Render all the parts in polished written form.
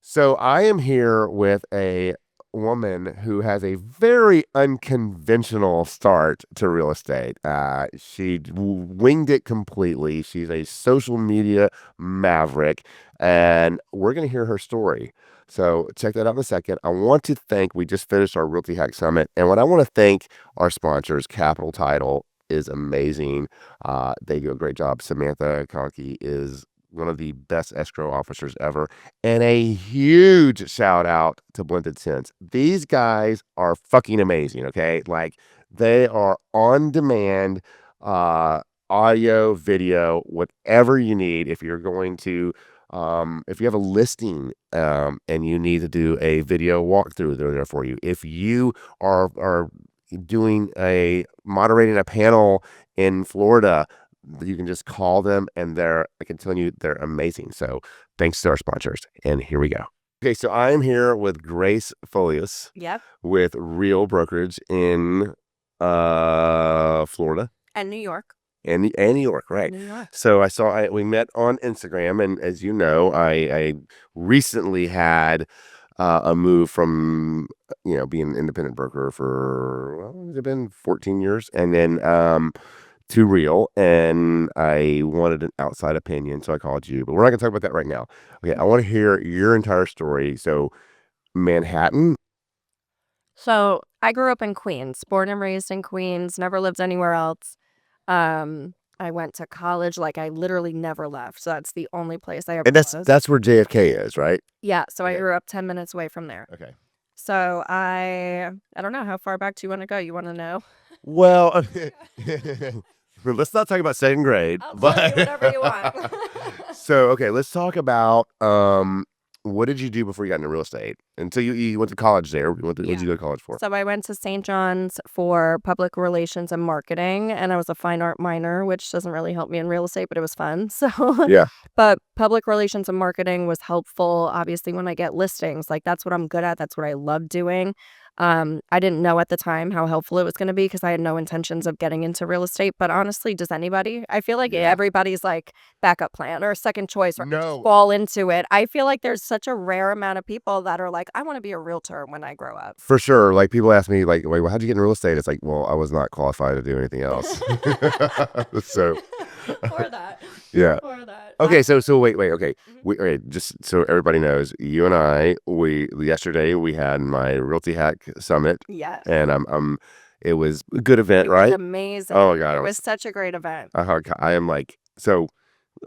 So I am here with a woman who has a very unconventional start to real estate. She winged it completely. She's a social media maverick, and we're going to hear her story. So check that out in a second. I want to thank, we just finished our Realty Hack Summit, and what I want to thank our sponsors, Capital Title is amazing. They do a great job. Samantha Conkey is one of the best escrow officers ever. And a huge shout out to Blended Sense. These guys are fucking amazing, okay? Like, they are on demand, audio, video, whatever you need. If you're going to, if you have a listing and you need to do a video walkthrough, they're there for you. If you are doing moderating a panel in Florida, you can just call them and I can tell you, they're amazing. So thanks to our sponsors. And here we go. Okay, so I'm here with Grace Folius. Yep. With Real Brokerage in Florida. And New York. And New York, right? New York. So we met on Instagram, and as you know, I recently had a move from being an independent broker for it's been 14 years, and then to Real, and I wanted an outside opinion, so I called you. But we're not going to talk about that right now. Okay, I want to hear your entire story. So, Manhattan. So I grew up in Queens, born and raised in Queens, never lived anywhere else. I went to college, like I literally never left. So that's the only place I ever was. And that's where JFK is, right? Yeah, so Okay. I grew up 10 minutes away from there. Okay. So I don't know, how far back do you want to go? You want to know? Well, let's not talk about second grade. I'll tell you whatever you want. So, okay, let's talk about what did you do before you got into real estate? Until you went to college there. What did you go to college for? So I went to St. John's for public relations and marketing, and I was a fine art minor, which doesn't really help me in real estate, but it was fun. So Yeah. But public relations and marketing was helpful, obviously, when I get listings. Like, that's what I'm good at. That's what I love doing. I didn't know at the time how helpful it was going to be because I had no intentions of getting into real estate. But honestly, does anybody? I feel like everybody's like backup plan or second choice or fall into it. I feel like there's such a rare amount of people that are like, I want to be a realtor when I grow up. For sure. Like, people ask me, like, wait, well, how'd you get in real estate? It's like, well, I was not qualified to do anything else. So. Or that. Yeah. Or that. Okay, so wait, okay. Okay, just so everybody knows, you and I, yesterday we had my Realty Hack Summit. Yes. And it was a good event, right? It was amazing. Oh my God, it was such a great event. I am like, so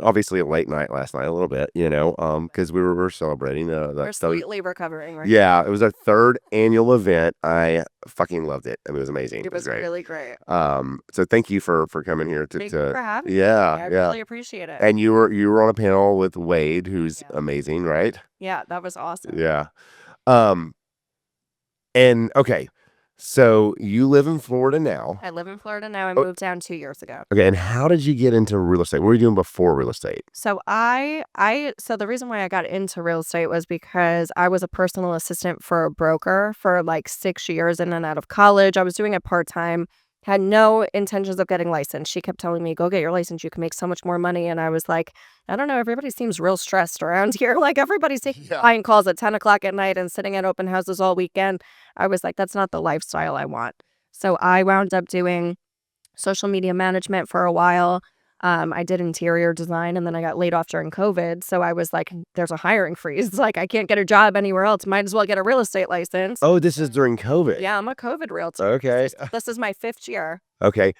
obviously a late night last night, a little bit, because we were celebrating we're sweetly recovering, right? Yeah, it was our third annual event. I fucking loved it. I mean, it was amazing. It was great. really great. So thank you for coming here Thank you for having me. Yeah, I really appreciate it. And you were on a panel with Wade, who's amazing, right? Yeah, that was awesome. Yeah. And okay, so you live in Florida now. I live in Florida now. I moved down 2 years ago. Okay, and how did you get into real estate? What were you doing before real estate? So so the reason why I got into real estate was because I was a personal assistant for a broker for like 6 years in and out of college. I was doing it part-time, had no intentions of getting licensed. She kept telling me, go get your license. You can make so much more money. And I was like, I don't know. Everybody seems real stressed around here. Like, everybody's taking client calls at 10 o'clock at night and sitting at open houses all weekend. I was like, that's not the lifestyle I want. So I wound up doing social media management for a while. I did interior design, and then I got laid off during COVID. So I was like, there's a hiring freeze. It's like, I can't get a job anywhere else. Might as well get a real estate license. Oh, this is during COVID. Yeah, I'm a COVID realtor. Okay. This is my 5th year. Okay.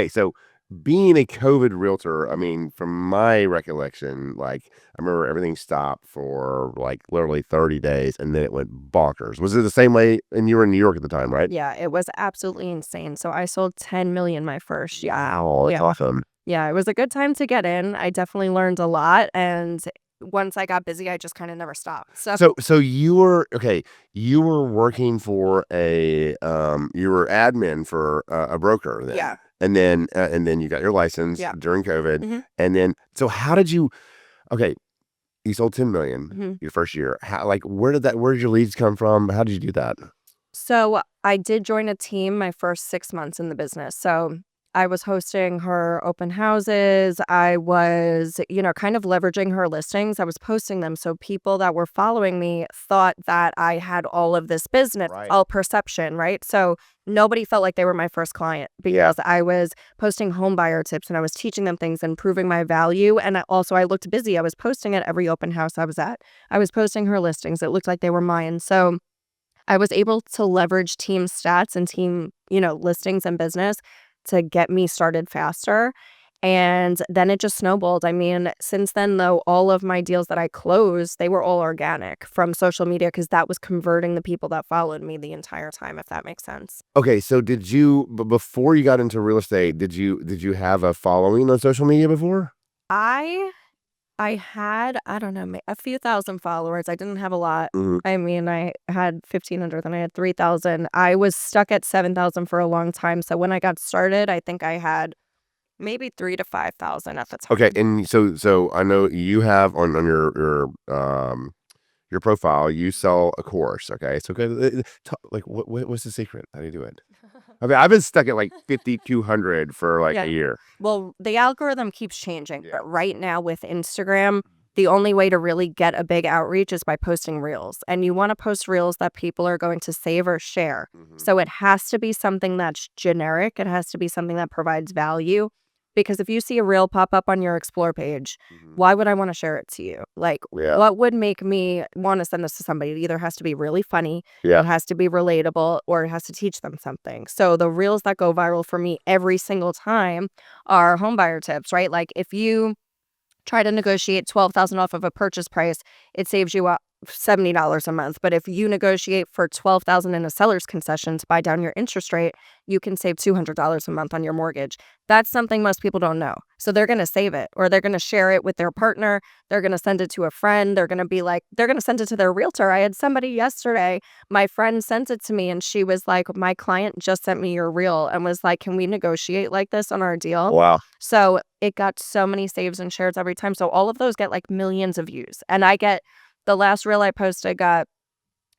So being a COVID realtor, I mean, from my recollection, like, I remember everything stopped for like literally 30 days, and then it went bonkers. Was it the same way? And you were in New York at the time, right? Yeah, it was absolutely insane. So I sold 10 million my first year. Wow, that's awesome. Yeah, it was a good time to get in. I definitely learned a lot, and once I got busy, I just kind of never stopped. So you were working for you were admin for a broker then. Yeah. And then you got your license during COVID. Mm-hmm. And then, so how did you, you sold 10 million your first year. Where did your leads come from? How did you do that? So I did join a team my first 6 months in the business. So I was hosting her open houses. I was, kind of leveraging her listings. I was posting them. So people that were following me thought that I had all of this business, Right. all perception, right? So nobody felt like they were my first client Yeah. because I was posting home buyer tips and I was teaching them things and proving my value. And I looked busy. I was posting at every open house I was at. I was posting her listings. It looked like they were mine. So I was able to leverage team stats and team, listings and business to get me started faster. And then it just snowballed. I mean, since then, though, all of my deals that I closed, they were all organic from social media because that was converting the people that followed me the entire time, if that makes sense. Okay, so did you before you got into real estate, did you have a following on social media before? I I had, I don't know, a few thousand followers. I didn't have a lot. Mhm. I mean, I had 1,500, then I had 3,000. I was stuck at 7,000 for a long time. So when I got started, I think I had maybe 3 to 5,000 at the Okay, time. and so I know you have on your profile, you sell a course. Okay, so like what's the secret? How do you do it? I mean, I've been stuck at like 5,200 for like a Yeah. year. Well, the algorithm keeps changing, Yeah. but right now with Instagram, the only way to really get a big outreach is by posting reels. And you want to post reels that people are going to save or share. Hmm. So it has to be something that's generic. It has to be something that provides value. Because if you see a reel pop up on your explore page, Hmm. why would I want to share it to you? Like, Yeah. what would make me want to send this to somebody? It either has to be really funny, Yeah. it has to be relatable, or it has to teach them something. So the reels that go viral for me every single time are homebuyer tips, right? Like if you try to negotiate 12,000 off of a purchase price, it saves you $70 a month. But if you negotiate for 12,000 in a seller's concession to buy down your interest rate, you can save $200 a month on your mortgage. That's something most people don't know. So they're going to save it or they're going to share it with their partner. They're going to send it to a friend. They're going to be like, they're going to send it to their realtor. I had somebody yesterday, my friend sent it to me and she was like, my client just sent me your reel and was like, can we negotiate like this on our deal? Wow. So it got so many saves and shares every time. So all of those get like millions of views. And I get the last reel I posted got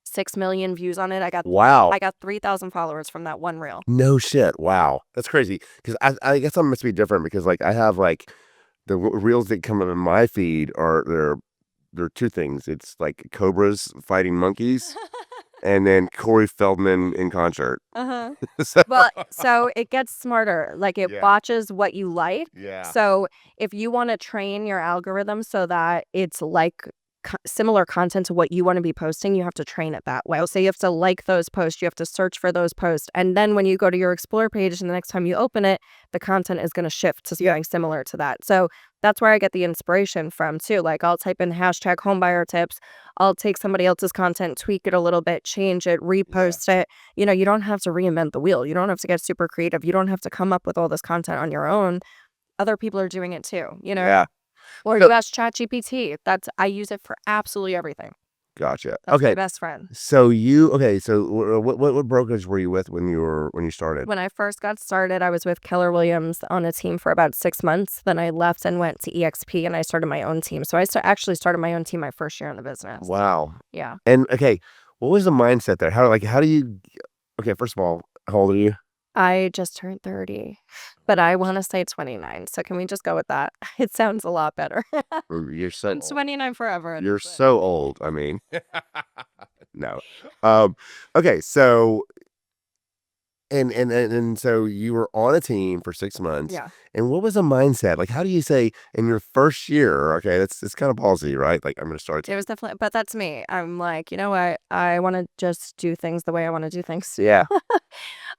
6 million views on it. Wow. I got 3,000 followers from that one reel. No shit. Wow. That's crazy. Because I guess I must be different because like I have like the reels that come up in my feed are they're two things. It's like cobras fighting monkeys and then Corey Feldman in concert. Uh-huh. So Well, so it gets smarter. Like it yeah. watches what you like. Yeah. So if you want to train your algorithm so that it's like similar content to what you want to be posting, you have to train it that way. So you have to like those posts, you have to search for those posts. And then when you go to your explore page and the next time you open it, the content is going to shift to something similar to that. So that's where I get the inspiration from too. Like I'll type in hashtag homebuyer tips. I'll take somebody else's content, tweak it a little bit, change it, repost it. You don't have to reinvent the wheel. You don't have to get super creative. You don't have to come up with all this content on your own. Other people are doing it too. Yeah. Or So you ask ChatGPT. I use it for absolutely everything. gotcha. That's my Okay. best friend. So what brokerage were you with when you started? When I first got started, I was with Keller Williams on a team for about 6 months. Then I left and went to EXP and I started my own team. So actually started my own team my first year in the business. Wow. Yeah. And okay, what was the mindset there? How do you okay, first of all, how old are you? I just turned 30, but I want to say 29. So can we just go with that? It sounds a lot better. You're so I'm old. 29 forever. And You're that's it. so old. I mean, no. Um, okay, so and so you were on a team for 6 months. Yeah. And what was the mindset? Like, how do you say in your first year? Okay, it's kind of ballsy, right? Like, I'm going to start. It was definitely, but that's me. I'm like, you know what? I want to just do things the way I want to do things. Yeah.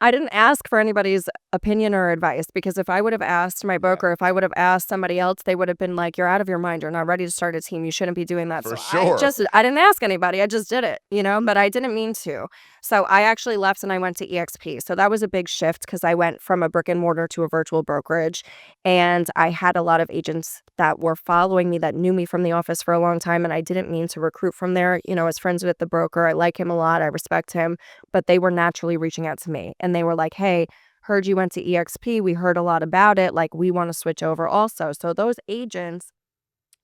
I didn't ask for anybody's opinion or advice because if I would have asked my broker, if I would have asked somebody else, they would have been like, you're out of your mind. You're not ready to start a team. You shouldn't be doing that. For So sure. I didn't ask anybody. I just did it, but I didn't mean to. So I actually left and I went to EXP. So that was a big shift because I went from a brick and mortar to a virtual brokerage. And I had a lot of agents that were following me that knew me from the office for a long time. And I didn't mean to recruit from there. I was friends with the broker. I like him a lot. I respect him. But they were naturally reaching out to me. And they were like, hey, heard you went to EXP. We heard a lot about it. Like, we want to switch over also. So those agents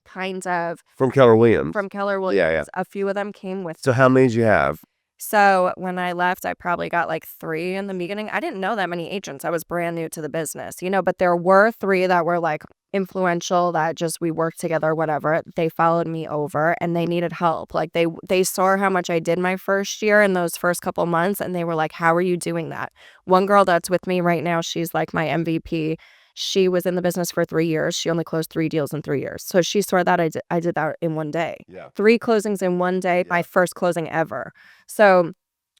kind of From Keller Williams. from Keller Williams, Yeah, yeah. a few of them came with So how many did you have? So when I left, I probably got like 3 in the beginning. I didn't know that many agents. I was brand new to the business, but there were 3 that were like influential that just we worked together, whatever. They followed me over and they needed help. Like they saw how much I did my first year in those first couple months and they were like, "How are you doing that?" One girl that's with me right now, she's like my MVP. She was in the business for 3 years. She only closed 3 deals in 3 years. So she saw that I did that in one day. Yeah. 3 closings in one day, my first closing ever. So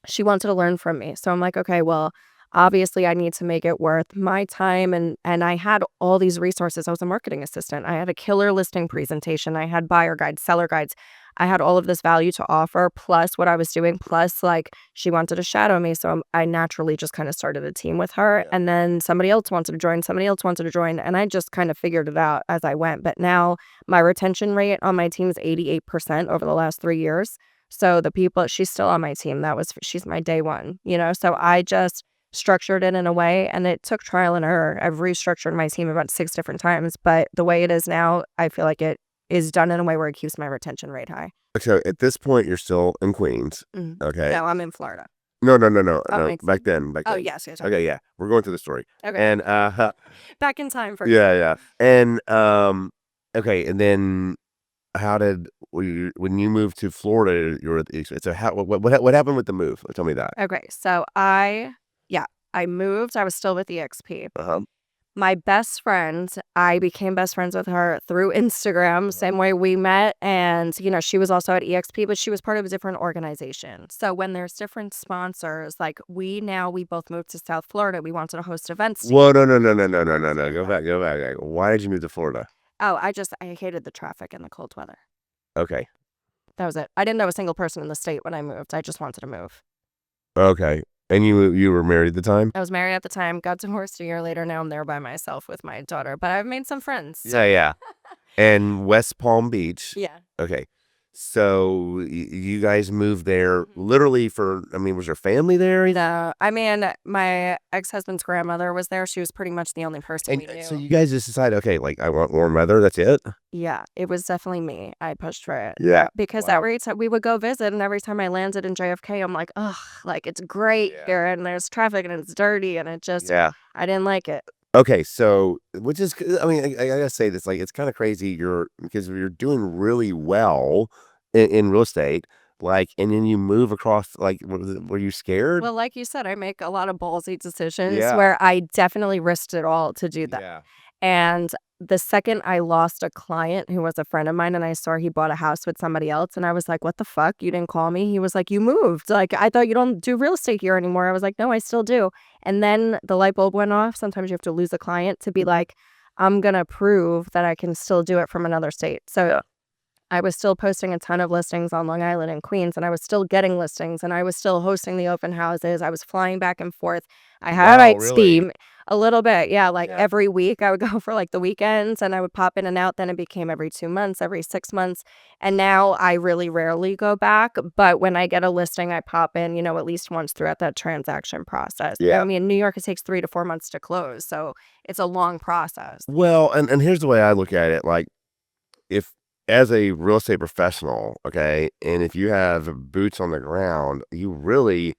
she wanted to learn from me. So I'm like, okay, well, obviously I need to make it worth my time. And I had all these resources. I was a marketing assistant. I had a killer listing presentation. I had buyer guides, seller guides. I had all of this value to offer, plus what I was doing, plus like she wanted to shadow me. So I naturally just kind of started a team with her. Yeah. And then somebody else wanted to join, somebody else wanted to join. And I just kind of figured it out as I went. But now my retention rate on my team is 88% over the last 3 years. So the people, she's still on my team. She's my day one, So I just structured it in a way and it took trial and error. I've restructured my team about 6 different times, but the way it is now, I feel like it is done in a way where it keeps my retention rate high. So at this point, you're still in Queens. Mhm. Okay. No, I'm in Florida. No. Oh, No. makes Back sense. then. Back Oh, then. yes. Okay. Yeah. We're going through the story. Okay. And Back in time for yeah. And okay. And then how did when you moved to Florida? You were so what happened with the move? Tell me that. Okay. So I moved. I was still with EXP. Uh-huh. My best friend, I became best friends with her through Instagram, same way we met. And, she was also at EXP, but she was part of a different organization. So when there's different sponsors, like we both moved to South Florida. We wanted to host events. Well, no. Go back. Like, why did you move to Florida? Oh, I hated the traffic and the cold weather. Okay. That was it. I didn't know a single person in the state when I moved. I just wanted to move. Okay. And you were married at the time? I was married at the time, got divorced a year later. Now I'm there by myself with my daughter, but I've made some friends. Yeah. And West Palm Beach. Yeah. Okay. So you guys moved there literally was your family there? No, my ex-husband's grandmother was there. She was pretty much the only person we knew. So you guys just decided, okay, like I want warm weather, that's it? Yeah, it was definitely me. I pushed for it. Yeah. Because every time we would go visit and every time I landed in JFK, I'm like, ugh, like it's great here and there's traffic and it's dirty and I didn't like it. Okay, so which is, I gotta say this, like it's kind of crazy. Because you're doing really well in real estate, like, and then you move across. Like, were you scared? Well, like you said, I make a lot of ballsy decisions Yeah. where I definitely risked it all to do that. Yeah. And the second I lost a client who was a friend of mine and I saw he bought a house with somebody else and I was like, "What the fuck? You didn't call me?" He was like, "You moved. Like, I thought you don't do real estate here anymore." I was like, "No, I still do." And then the light bulb went off. Sometimes you have to lose a client to be like, "I'm gonna prove that I can still do it from another state." So I was still posting a ton of listings on Long Island and Queens, and I was still getting listings, and I was still hosting the open houses. I was flying back and forth. I had Wow, my really? team a little bit. Yeah, like Yeah. every week I would go for like the weekends and I would pop in and out. Then it became every 2 months, every 6 months. And now I really rarely go back. But when I get a listing, I pop in, at least once throughout that transaction process. Yeah. I mean, in New York, it takes 3 to 4 months to close. So it's a long process. Well, and here's the way I look at it. Like, if as a real estate professional, okay, and if you have boots on the ground, you really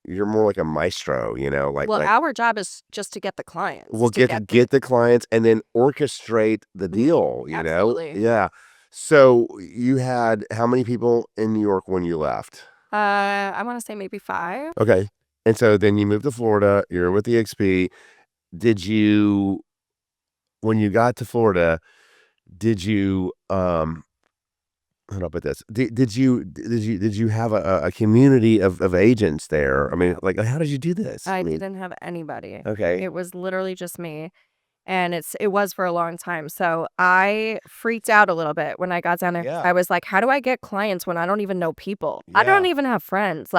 you're more like a maestro, Well, our job is just to get the clients. we'll get the clients and then orchestrate the deal, Absolutely. Yeah. So you had how many people in New York when you left? I want to say maybe 5. Okay. And so then you moved to Florida, you're with the XP. Did you, when you got to Florida, did you, how do I put this? Did you have a community of agents there? I mean, like, how did you do this? I mean, didn't have anybody. okay. It was literally just me. And it was for a long time. So I freaked out a little bit when I got down there. Yeah. I was like, how do I get clients when I don't even know people? I Yeah. don't even have friends.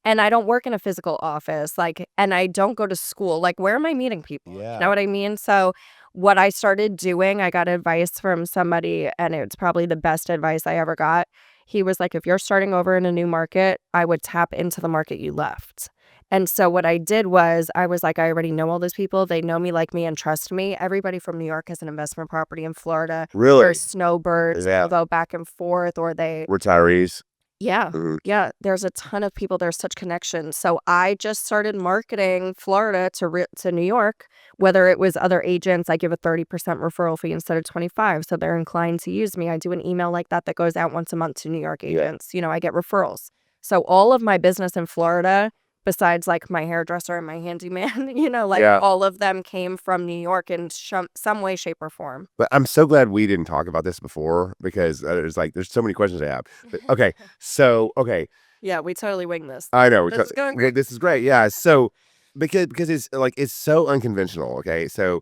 And I don't work in a physical office. And I don't go to school. Like, where am I meeting people? Yeah. You know what I mean? So what I started doing, I got advice from somebody, and it's probably the best advice I ever got. He was like, if you're starting over in a new market, I would tap into the market you left. And so what I did was I was like, I already know all these people. They know me, like me, and trust me. Everybody from New York has an investment property in Florida. Really? They're snowbirds. Yeah. They'll go back and forth, or they Retirees. Yeah. Mhm. Yeah. There's a ton of people. There's such connections. So I just started marketing Florida to New York, whether it was other agents. I give a 30% referral fee instead of 25. So they're inclined to use me. I do an email like that goes out once a month to New York Yeah. agents. I get referrals. So all of my business in Florida, besides like my hairdresser and my handyman, Yeah. all of them came from New York in some way, shape, or form. But I'm so glad we didn't talk about this before because there's so many questions I have. But okay, so okay, Yeah, we totally wing this. I know This is going well, great. this is great. Yeah, so because it's like it's so unconventional. Okay, so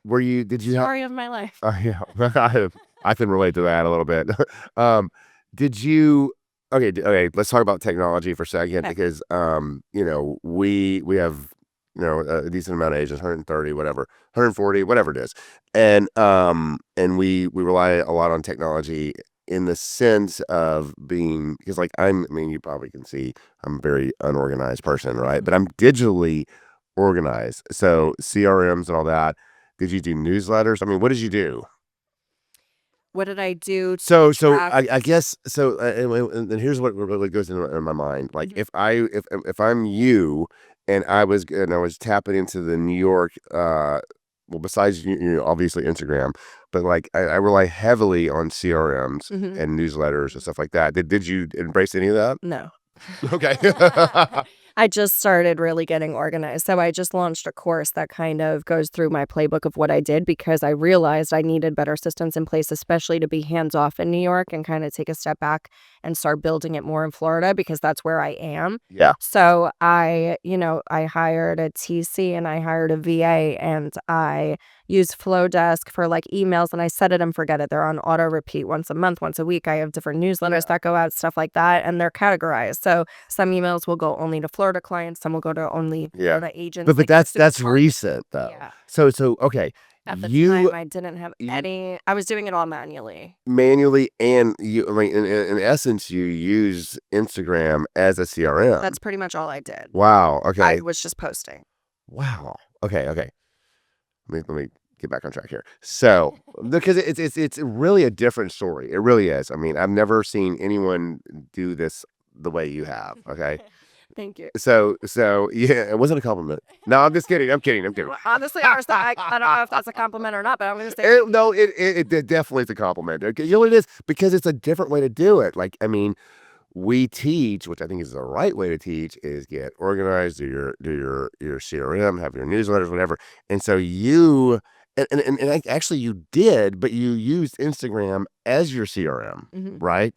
did you have? Story of my life. Yeah, I can relate to that a little bit. um, did you? Okay, okay. Let's talk about technology for a second Okay. because we have a decent amount of agents, 130, whatever, 140, whatever it is, and we rely a lot on technology in the sense of being because I mean you probably can see I'm a very unorganized person, right? But I'm digitally organized, so CRMs and all that. Did you do newsletters? I mean, what did you do? What did I do to So attract? I guess so, and here's what really goes in my mind. Like Mhm. if I'm you and I was tapping into the New York, well, besides obviously Instagram, but like I rely heavily on CRMs Mhm. and newsletters and stuff like that. Did you embrace any of that? No. Okay. I just started really getting organized. So I just launched a course that kind of goes through my playbook of what I did because I realized I needed better systems in place, especially to be hands off in New York and kind of take a step back and start building it more in Florida because that's where I am. Yeah. So I hired a TC and I hired a VA and I use Flowdesk for like emails and I set it and forget it. They're on auto repeat once a month, once a week. I have different newsletters that go out, stuff like that, and they're categorized. So some emails will go only to Florida clients, some will go to only Yeah. Florida agents. But Like it's super that's smart. recent though. Yeah. So okay, At the you time, I didn't have you any. I was doing it all manually. manually and I mean in essence you use Instagram as a CRM. That's pretty much all I did. Wow. I Okay. was just posting. Wow. Okay. Okay. Let me get back on track here. So because it's really a different story. It really is. I mean, I've never seen anyone do this the way you have. Okay. Thank you. So yeah, it wasn't a compliment. No, I'm just kidding. I'm kidding. I'm kidding. Well, honestly, I don't know if that's a compliment or not, but I'm going to say No, it definitely is a compliment. Okay, it is because it's a different way to do it. Like, I mean, we teach, which I think is the right way to teach, is get organized, do your CRM, have your newsletters, whatever. And so actually you did, but you used Instagram as your CRM, Mhm. right?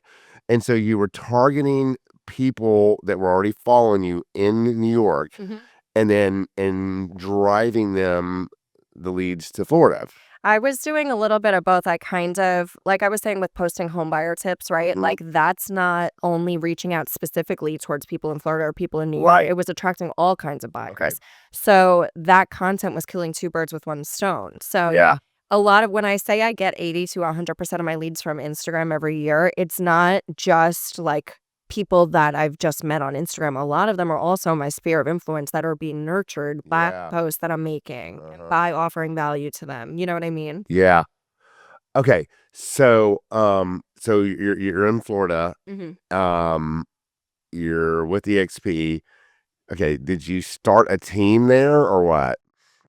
And so you were targeting people that were already following you in New York, Mhm. and driving them the leads to Florida. I was doing a little bit of both. I kind of, like I was saying with posting home buyer tips, right? Mhm. Like that's not only reaching out specifically towards people in Florida or people in New York. Right. It was attracting all kinds of Okay. buyers. So that content was killing two birds with one stone. So Yeah. a lot of when I say I get 80 to 100% of my leads from Instagram every year, it's not just like people that I've just met on Instagram. A lot of them are also my sphere of influence that are being nurtured by Yeah. posts that I'm making and Uh-huh. by offering value to them. You know what I mean? Yeah. Okay. So you're in Florida. Mhm. Um, you're with the XP. Okay. Did you start a team there or what?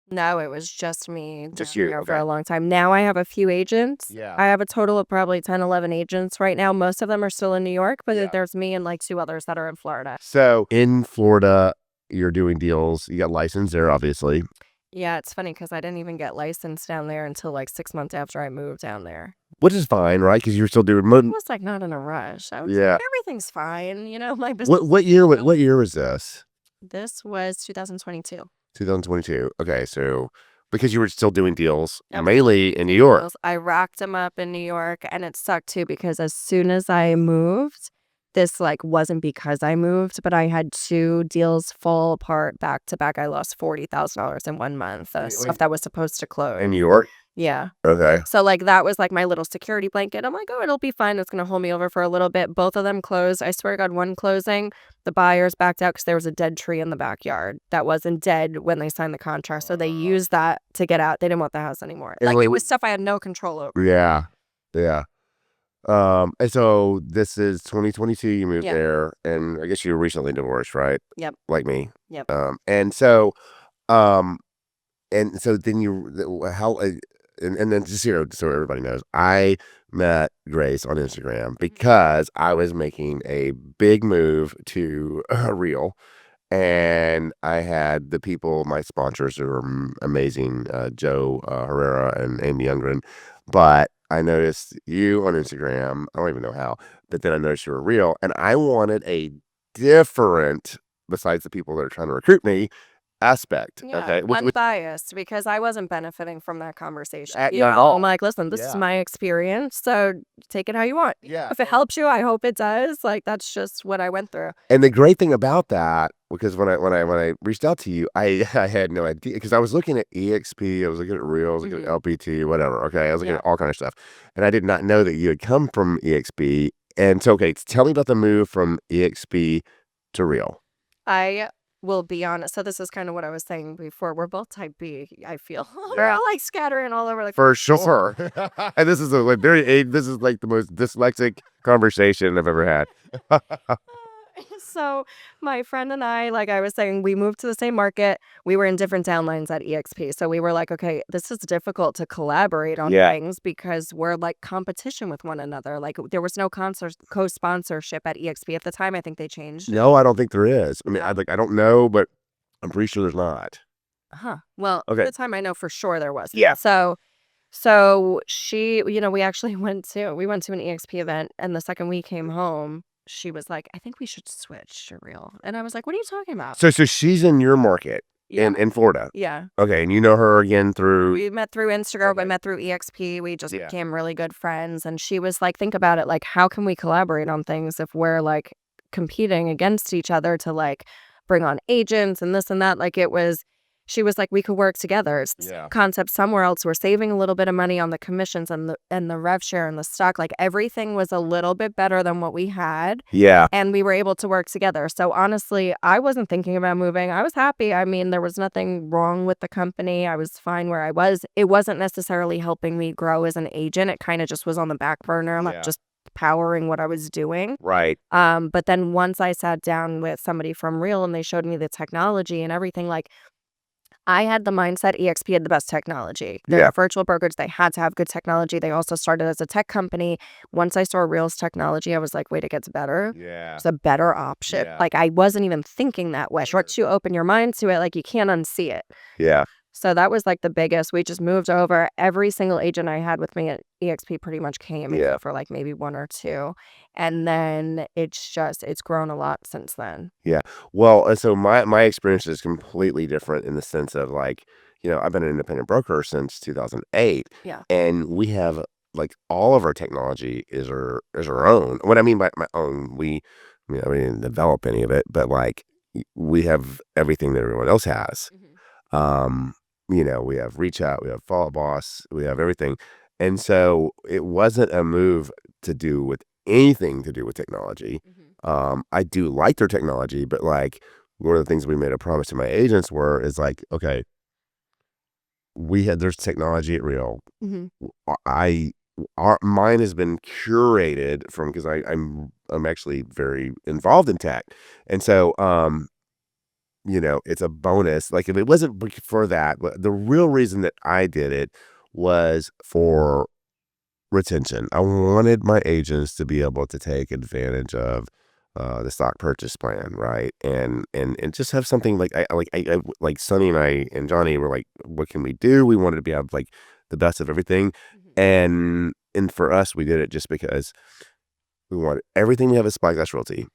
No, it was just me Just down you. here for Okay. a long time. Now I have a few agents. Yeah. I have a total of probably 10, 11 agents right now. Most of them are still in New York, but Yeah. there's me and like two others that are in Florida. So in Florida, you're doing deals. You got licensed there, obviously. Yeah, it's funny because I didn't even get licensed down there until like 6 months after I moved down there. Which is fine, right? Because you're still doing I was like not in a rush. I was like, yeah. everything's fine, my business. What year was this? This was 2022. 2022. Okay, so because you were still doing deals I was mainly in New York. I racked them up in New York, and it sucked too because as soon as I moved, this like wasn't because I moved, but I had two deals fall apart back to back. I lost $40,000 in 1 month. Stuff that was supposed to close. In New York? Yeah. Okay. So like that was like my little security blanket. I'm like, oh, it'll be fine. It's gonna hold me over for a little bit. Both of them closed. I swear to God, one closing, the buyers backed out because there was a dead tree in the backyard that wasn't dead when they signed the contract. So they used that to get out. They didn't want the house anymore. And Like like it was stuff I had no control over. yeah. Yeah. And so this is 2022. You moved Yeah. there, and I guess you were recently divorced, right? Yep. Like me. Yep. And so, um, and so then how, and then just so everybody knows, I met Grace on Instagram because I was making a big move to Real. And I had the people, my sponsors, who were amazing, Joe Herrera and Amy Youngren. But I noticed you on Instagram. I don't even know how, but then I noticed you were real, and I wanted a different, besides the people that are trying to recruit me, aspect. Yeah, Okay, which unbiased because I wasn't benefiting from that conversation. at You not know, all. I'm like, listen, this is Yeah, my experience, so take it how you want. yeah. If it helps you, I hope it does. Like that's just what I went through. And the great thing about that, because when I reached out to you, I I had no idea because I was looking at EXP, I was looking at Real, I was looking at LPT, whatever. Okay, I was looking Yeah. at all kind of stuff, and I did not know that you had come from EXP. And so, okay, tell me about the move from EXP to Real. I will be honest. So this is kind of what I was saying before. We're both type B, I feel. We're Yeah. all like scattering all over the For sure. And this is this is like the most dyslexic conversation I've ever had. So my friend and I, like I was saying, we moved to the same market. We were in different downlines at EXP. So we were like, okay, this is difficult to collaborate on Yeah. things because we're like competition with one another. Like there was no co-sponsorship at EXP at the time. I think they changed. No, I don't think there is. I mean, No? I don't know, but I'm pretty sure there's not. Huh. Well, at Okay. the time I know for sure there was. Yeah. So she, we actually went to an EXP event, and the second we came home, she was like, I think we should switch to Real. And I was like, what are you talking about? So she's in your market Yeah. in Florida. Yeah. Okay, and you know her again through. We met through Instagram. We Okay. met through EXP. We just Yeah. became really good friends. And she was like, think about it. Like, how can we collaborate on things if we're like competing against each other to like bring on agents and this and that? Like, she was like, we could work together. It's Yeah. concept somewhere else. We're saving a little bit of money on the commissions and the rev share and the stock. Like, everything was a little bit better than what we had. Yeah. And we were able to work together. So honestly, I wasn't thinking about moving. I was happy. I mean, there was nothing wrong with the company. I was fine where I was. It wasn't necessarily helping me grow as an agent. It kind of just was on the back burner, like Yeah. just powering what I was doing. Right. But then once I sat down with somebody from Real and they showed me the technology and everything, like I had the mindset EXP had the best technology. They're Yeah. a virtual brokerage. They had to have good technology. They also started as a tech company. Once I saw Real's technology, I was like, wait, it gets better. Yeah. It's a better option. Yeah. Like I wasn't even thinking that way. Once you open your mind to it, like you can't unsee it. Yeah. So that was like the biggest. We just moved over. Every single agent I had with me at EXP pretty much came Yeah. for like maybe one or two. And then it's grown a lot since then. Yeah. Well, and so my experience is completely different in the sense of like, I've been an independent broker since 2008. Yeah. And we have like all of our technology is our own. What I mean by my own, we didn't develop any of it, but like we have everything that everyone else has. We have Reach Out, we have Follow Boss, we have everything. And so it wasn't a move to do with anything to do with technology. I do like their technology, but like one of the things we made a promise to my agents is like, okay, there's technology at Real. Mine has been curated from because I'm actually very involved in tech, and so it's a bonus. Like if it wasn't for that, but the real reason that I did it was for retention. I wanted my agents to be able to take advantage of the stock purchase plan, right? And just have something like like Sonny and I and Johnny were like, what can we do? We wanted to be have like the best of everything, and for us, we did it just because we wanted everything we have at Spyglass Realty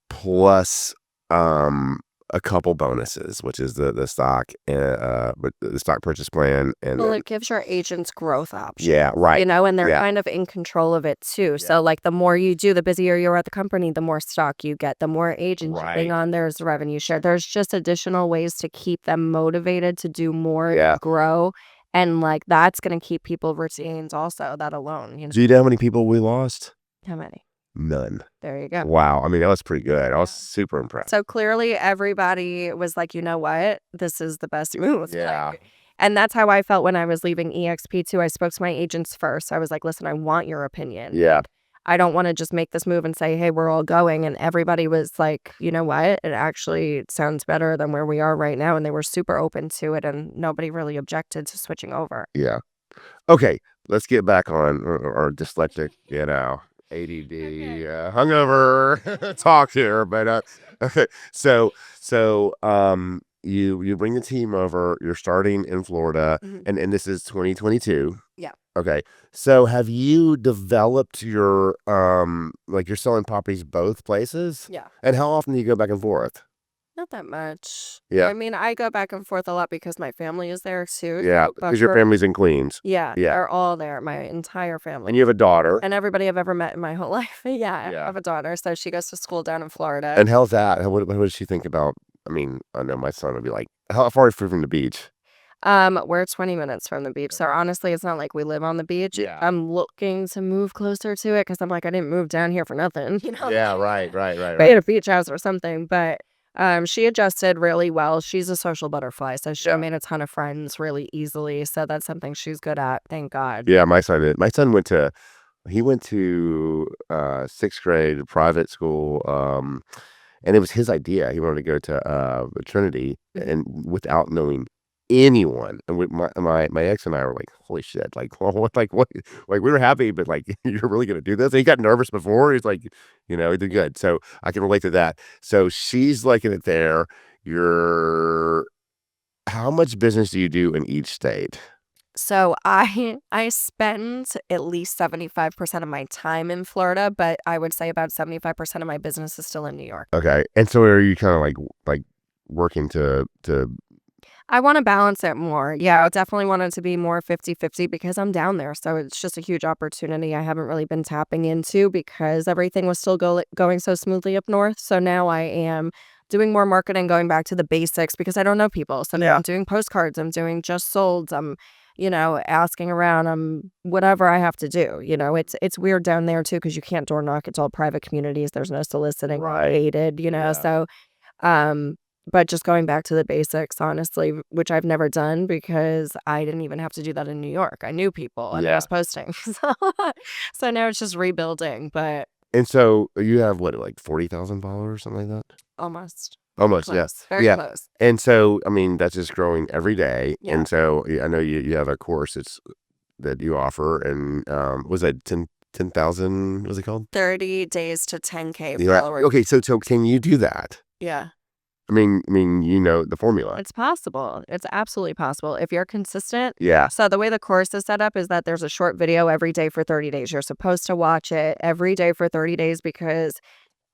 plus a couple bonuses, which is the stock but the stock purchase plan and Well, it gives your agents growth options. yeah, right. And they're Yeah. kind of in control of it too. So like the more you do, the busier you're at the company, the more stock you get, the more agents you bring Right. on, there's revenue share. There's just additional ways to keep them motivated to do more, Yeah. to grow. And like that's going to keep people retained also, that alone. Do you know how many people we lost? How many? None. There you go. Wow. I mean, that was pretty good. I was super impressed. So clearly everybody was like, you know what? This is the best move. Yeah. Like, And that's how I felt when I was leaving EXP too. I spoke to my agents first. I was like, listen, I want your opinion. Yeah. I don't want to just make this move and say, hey, we're all going. And everybody was like, you know what? It actually sounds better than where we are right now. And they were super open to it. And nobody really objected to switching over. Yeah. Okay. Let's get back on our dyslexic, ADD, hungover talk here. But okay. So you bring the team over. You're starting in Florida, and this is 2022. Yeah. Okay. So have you developed your like you're selling properties both places? Yeah. And how often do you go back and forth? Not that much. Yeah. I mean, I go back and forth a lot because my family is there too. Yeah, But because your family's in Queens. yeah, Yeah. they're all there, my entire family. And you have a daughter. And everybody I've ever met in my whole life. Yeah, Yeah. I have a daughter. So she goes to school down in Florida. And how's that? What does she think about? I mean, I know my son would be like, how far is you from the beach? We're 20 minutes from the beach. So honestly, it's not like we live on the beach. Yeah. I'm looking to move closer to it because I'm like, I didn't move down here for nothing. Yeah, right. But in a beach house or something. But she adjusted really well. She's a social butterfly. So she made a ton of friends really easily. So that's something she's good at. Thank God. Yeah, my son did. My son went to 6th grade private school. And it was his idea. He wanted to go to Trinity, and without knowing anyone. And with my ex and I were like, holy shit, like what, like we were happy, but like you're really gonna do this? And he got nervous before. He's like, he did good. So I can relate to that. So she's liking it there. How much business do you do in each state? So I spend at least 75% of my time in Florida, but I would say about 75% of my business is still in New York. Okay. And so are you kind of like working to I want to balance it more. Yeah, I definitely want it to be more 50-50 because I'm down there. So it's just a huge opportunity I haven't really been tapping into because everything was still going so smoothly up north. So now I am doing more marketing, going back to the basics because I don't know people. So now I'm doing postcards. I'm doing just solds. I'm, asking around. I'm whatever I have to do. It's weird down there too because you can't door knock. It's all private communities. There's no soliciting gated, So, but just going back to the basics, honestly, which I've never done because I didn't even have to do that in New York. I knew people and I was posting. So now it's just rebuilding, but. And so you have what, like 40,000 followers, something like that? Almost. Almost, Close. yeah. Very close. And so, I mean, that's just growing every day. Yeah. And so I know you have a course that you offer, and was that 10,000, what's it called? 30 days to 10K Yeah. followers. Okay, so can you do that? Yeah. I mean, the formula. It's possible. It's absolutely possible if you're consistent. Yeah. So the way the course is set up is that there's a short video every day for 30 days. You're supposed to watch it every day for 30 days because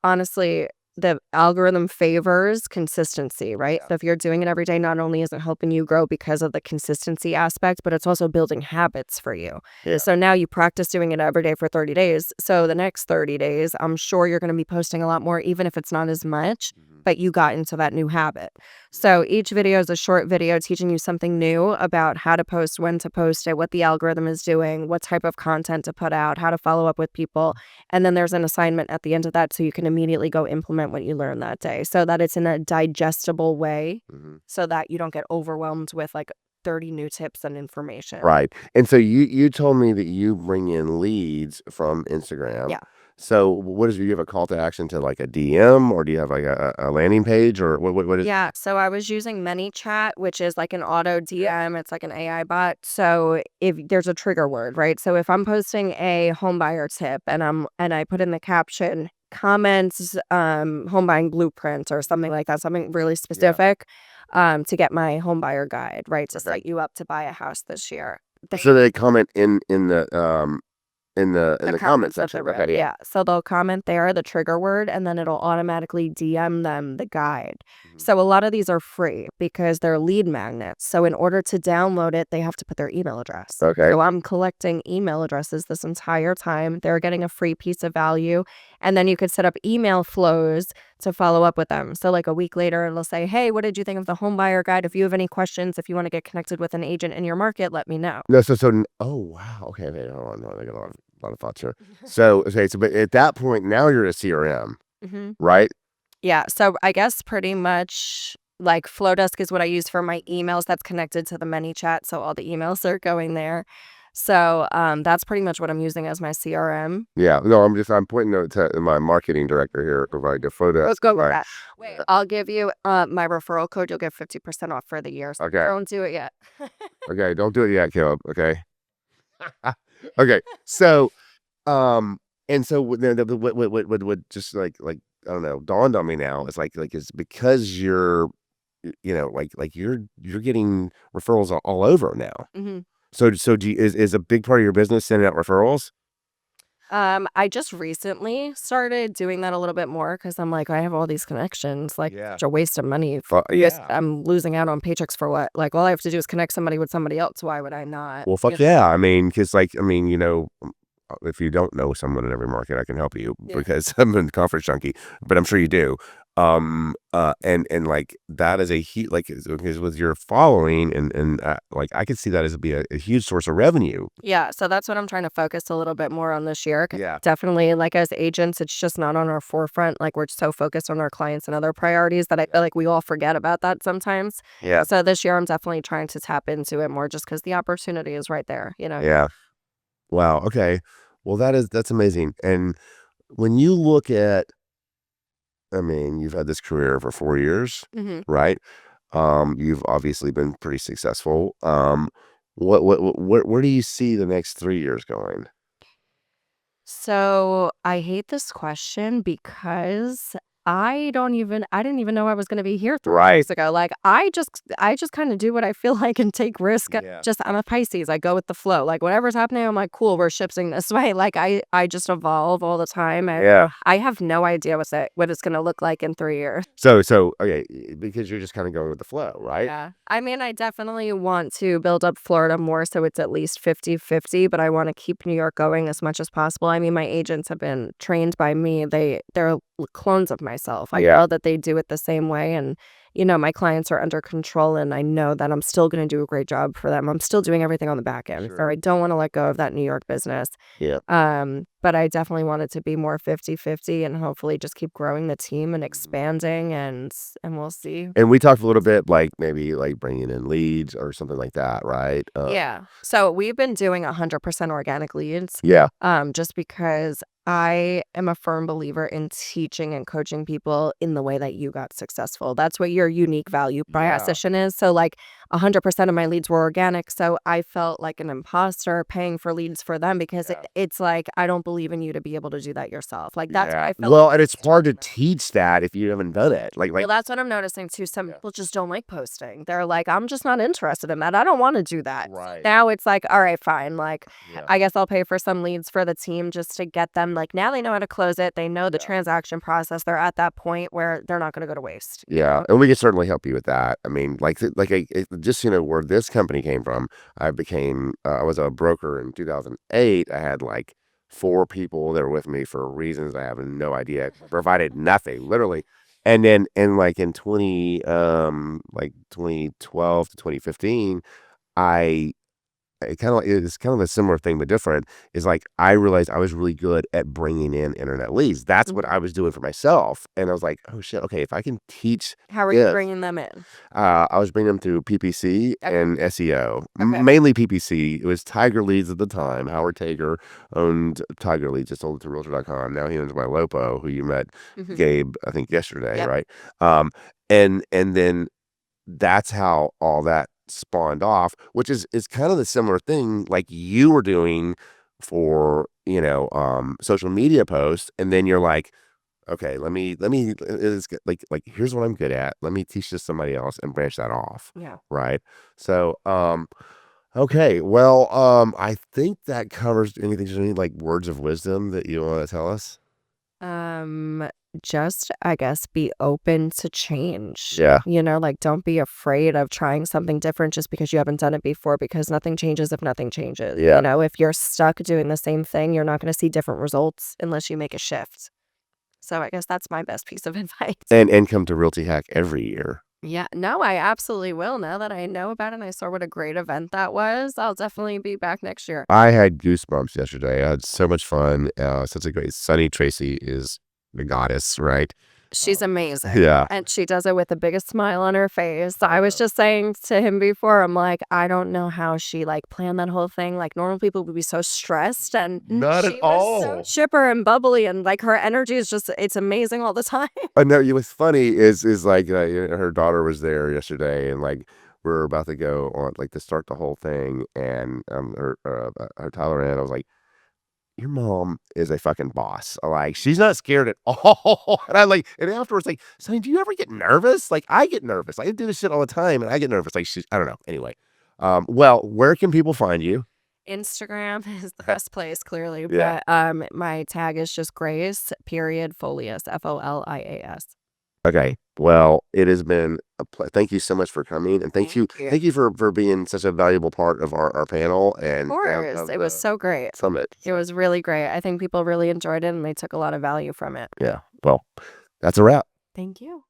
honestly, the algorithm favors consistency, right? Yeah. So if you're doing it every day, not only is it helping you grow because of the consistency aspect, but it's also building habits for you. Yeah. So now you practice doing it every day for 30 days. So the next 30 days, I'm sure you're going to be posting a lot more, even if it's not as much, but you got into that new habit. So each video is a short video teaching you something new about how to post, when to post it, what the algorithm is doing, what type of content to put out, how to follow up with people. And then there's an assignment at the end of that so you can immediately go implement what you learned that day so that it's in a digestible way so that you don't get overwhelmed with like 30 new tips and information. Right. And so you told me that you bring in leads from Instagram. Yeah. So do you have a call to action to like a DM, or do you have like a landing page, or what is? Yeah. So I was using ManyChat, which is like an auto DM. It's like an AI bot. So if there's a trigger word, right? So if I'm posting a home buyer tip and I put in the caption comments, home buying blueprint or something like that, something really specific, to get my home buyer guide, right? To set you up to buy a house this year. So they comment in the comment section. Okay, yeah. So they'll comment there, the trigger word, and then it'll automatically DM them the guide. So a lot of these are free because they're lead magnets. So in order to download it, they have to put their email address. Okay. So I'm collecting email addresses this entire time. They're getting a free piece of value. And then you could set up email flows to follow up with them. So like a week later, it'll say, hey, what did you think of the home buyer guide? If you have any questions, if you want to get connected with an agent in your market, let me know. No, oh wow. Okay, wait, hold on. I got a lot of thoughts here. So but at that point now you're a CRM, right? Yeah. So I guess pretty much like Flowdesk is what I use for my emails. That's connected to the ManyChat, so all the emails are going there. So that's pretty much what I'm using as my CRM. Yeah, no, I'm pointing out to my marketing director here, provide the photo. Let's go with Right. that. Wait, I'll give you my referral code. You'll get 50% off for the year. So Okay. don't do it yet. Okay. Don't do it yet, Caleb. Okay. Okay. So, and so what just like I don't know, dawned on me now is like it's because you're like you're getting referrals all over now. hmm So is a big part of your business sending out referrals? I just recently started doing that a little bit more because I'm like, I have all these connections, like Yeah. such a waste of money. Yeah. I'm losing out on paychecks for what? Like all I have to do is connect somebody with somebody else. Why would I not? Well, fuck yeah. I mean, because like, I mean, if you don't know someone in every market, I can help you Yeah. because I'm a conference junkie, but I'm sure you do. And like that is a huge, like, because with your following and like, I could see that as be a huge source of revenue. Yeah, so that's what I'm trying to focus a little bit more on this year. 'Cause Yeah. definitely, like as agents, it's just not on our forefront. Like we're so focused on our clients and other priorities that I feel like we all forget about that sometimes. Yeah. So this year, I'm definitely trying to tap into it more just because the opportunity is right there, you know? Yeah. Wow. Okay. Well, that's amazing. And when you look at, I mean, you've had this career for 4 years, hmm right? You've obviously been pretty successful. Where do you see the next 3 years going? So I hate this question because I didn't even know I was going to be here 3 years Right. ago. Like I just kind of do what I feel like and take risk. Yeah. Just I'm a Pisces. I go with the flow. Like whatever's happening, I'm like, cool, we're shifting this way. Like I just evolve all the time and Yeah. I have no idea what it's going to look like in 3 years. So okay, because you're just kind of going with the flow, right? Yeah. I mean, I definitely want to build up Florida more so it's at least 50-50, but I want to keep New York going as much as possible. I mean, my agents have been trained by me. They're clones of myself. I Yeah. know that they do it the same way and my clients are under control and I know that I'm still going to do a great job for them. I'm still doing everything on the back end. So Sure. I don't want to let go of that New York business. Yeah. But I definitely want it to be more 50-50 and hopefully just keep growing the team and expanding and we'll see. And we talked a little bit like maybe like bringing in leads or something like that, right? Yeah. So we've been doing 100% organic leads, Yeah. just because I am a firm believer in teaching and coaching people in the way that you got successful. That's what your unique value Yeah. proposition is. So like 100% of my leads were organic. So I felt like an imposter paying for leads for them because Yeah. it's like, I don't believe in you to be able to do that yourself. Like that's what Yeah. I felt. Well, and it's hard to teach that if you haven't done it. Well, that's what I'm noticing too. Some Yeah. people just don't like posting. They're like, I'm just not interested in that. I don't want to do that. Right. Now it's like, all right, fine. Like, Yeah. I guess I'll pay for some leads for the team just to get them. Like, now they know how to close it. They know the Yeah. transaction process. They're at that point where they're not going to go to waste. Yeah, and we can certainly help you with that. I mean, just where this company came from. I was a broker in 2008. I had like 4 people that were with me for reasons I have no idea. Provided nothing, literally. And then, like in 2012 to 2015, I it's kind of a similar thing, but different. Is like I realized I was really good at bringing in internet leads. That's what I was doing for myself, and I was like, "Oh shit, okay, if I can teach How are you this." bringing them in? I was bringing them through PPC Okay. and SEO, Okay. mainly PPC. It was Tiger Leads at the time. Howard Tager owned Tiger Leads, just sold it to Realtor.com. Now he owns my Lopo, who you met, Mhm. Gabe, I think yesterday, Yep. right? And then that's how all that spawned off, which is kind of the similar thing like you were doing for, social media posts. And then you're like, okay, like, here's what I'm good at. Let me teach this to somebody else and branch that off. Yeah. Right. So, okay. Well, I think that covers anything. Just any like words of wisdom that you want to tell us? Um, just I guess be open to change. Yeah. Like don't be afraid of trying something different just because you haven't done it before because nothing changes if nothing changes. Yeah. If you're stuck doing the same thing, you're not going to see different results unless you make a shift. So I guess that's my best piece of advice. And come to Realty Hack every year. Yeah, no, I absolutely will. Now that I know about it and I saw what a great event that was, I'll definitely be back next year. I had goosebumps yesterday. I had so much fun. Such a great Sunny Tracy is the goddess, right? She's amazing. Yeah. And she does it with the biggest smile on her face. I was just saying to him before, I'm like, I don't know how she like planned that whole thing. Like normal people would be so stressed and Not at she was so all. chipper and bubbly and like her energy is just it's amazing all the time. I know what's funny is like her daughter was there yesterday, and like we're about to go on like to start the whole thing, and her Tyler and I was like, your mom is a fucking boss. Like she's not scared at all. And I like, and afterwards, like, Sonny, do you ever get nervous? Like I get nervous. I do this shit all the time, and I get nervous. Like I don't know. Anyway, well, where can people find you? Instagram is the best place, clearly. Yeah. But my tag is just Grace, period, Folias, Folias. Okay. Well, it has been thank you so much for coming, and Thank you. thank you for being such a valuable part of our panel Of and course. It was so great. summit. It was really great. I think people really enjoyed it and they took a lot of value from it. Yeah. Well, that's a wrap. Thank you.